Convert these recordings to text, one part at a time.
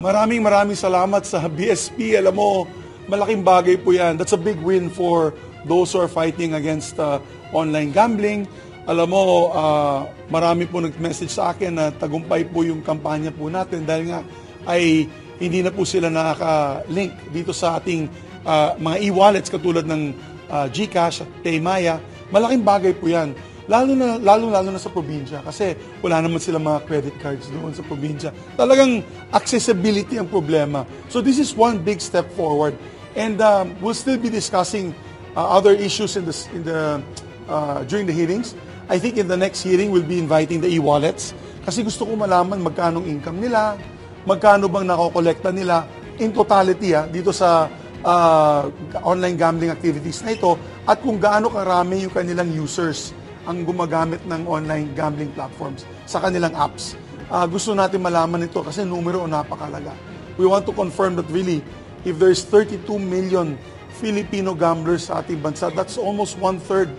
Maraming salamat sa BSP. Alam mo, malaking bagay po yan. That's a big win for those who are fighting against online gambling. Alam mo, marami po nag-message sa akin na tagumpay po yung kampanya po natin dahil nga ay hindi na po sila nakaka-link dito sa ating mga e-wallets katulad ng GCash at Paymaya. Malaking bagay po yan. Lalo na sa probinsya kasi wala naman silang mga credit cards doon sa probinsya. Talagang accessibility ang problema. So this is one big step forward. And we'll still be discussing other issues during the hearings. I think in the next hearing, we'll be inviting the e-wallets kasi gusto ko malaman magkano income nila, magkano bang nakokolekta nila in totality dito sa online gambling activities na ito at kung gaano karami yung kanilang users ang gumagamit ng online gambling platforms sa kanilang apps. Gusto natin malaman ito kasi numero napakalaga. We want to confirm that really, if there's 32 million Filipino gamblers sa ating bansa, that's almost 1/3,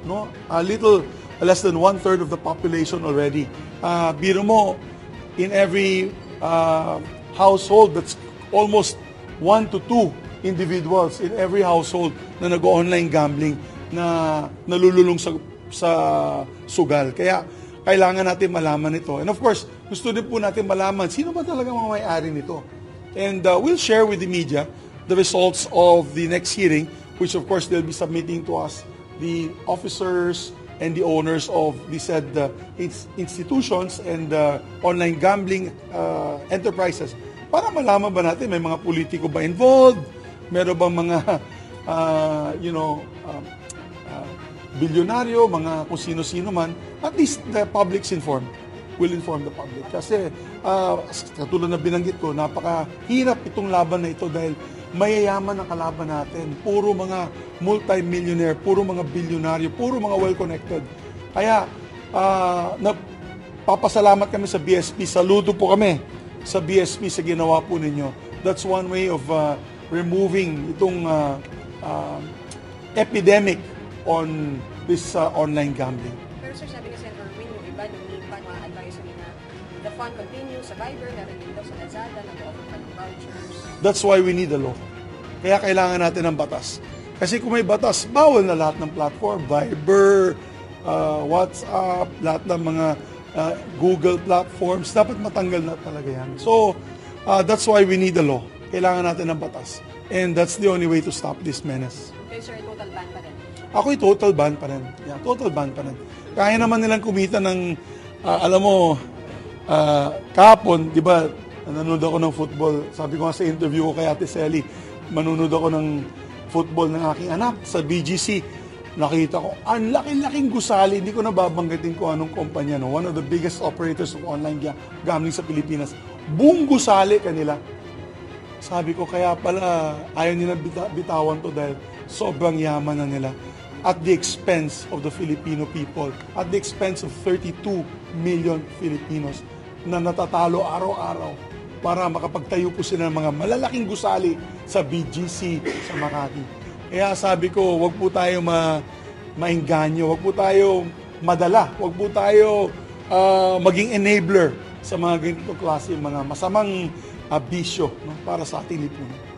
no? A little less than 1/3 of the population already. Biro mo, in every household, that's almost 1 to 2 individuals in every household na nag-online gambling na nalululong sa sugal. Kaya kailangan natin malaman ito. And of course, gusto din po natin malaman sino ba talaga mga may-ari nito. And we'll share with the media the results of the next hearing, which of course they'll be submitting to us, the officers and the owners of the said institutions and online gambling enterprises. Para malaman ba natin may mga politiko ba involved? Meron bang mga bilyonaryo, mga kung sino-sino man? At least the public's informed. Will inform the public. Kasi katulad na binanggit ko, napakahirap itong laban na ito dahil mayayaman ang kalaban natin. Puro mga multi-millionaire, puro mga bilyonaryo, puro mga well-connected. Kaya papasalamat kami sa BSP. Saludo po kami sa BSP sa ginawa po ninyo. That's one way of removing itong epidemic on this online gambling. Pero sir, sabi kasi Erwin, yung iba lumipat, mga advisory na the fun continues sa Viber, meron din daw sa Lazada, nag-offer pa ng vouchers. That's why we need a law. Kaya kailangan natin ng batas. Kasi kung may batas, bawal na lahat ng platform, Viber, WhatsApp, lahat ng mga Google platforms, dapat matanggal na talaga yan. So, that's why we need a law. Kailangan natin ng batas. And that's the only way to stop this menace. Okay, sir, total ban pa rin? Ako'y total ban pa rin. Yeah, total ban pa rin. Kaya naman nilang kumita ng, alam mo, kahapon, di ba, nanonood ako ng football. Sabi ko nga sa interview ko kay Ate Selly, manonood ako ng football ng aking anak sa BGC. Nakita ko, ang laki-laking gusali. Hindi ko nababanggitin ko anong kumpanya. No? One of the biggest operators of online gambling sa Pilipinas. Buong gusali kanila. Sabi ko, kaya pala ayaw nila bitawan to dahil sobrang yaman na nila. At the expense of the Filipino people. At the expense of 32 million Filipinos na natatalo araw-araw para makapagtayo po sila ng mga malalaking gusali sa BGC sa Makati. Kaya sabi ko, wag po tayo maengganyo, wag po tayo madala, wag po tayo maging enabler sa mga ganito klase, mga masamang bisyo, no, para sa ating lipunan.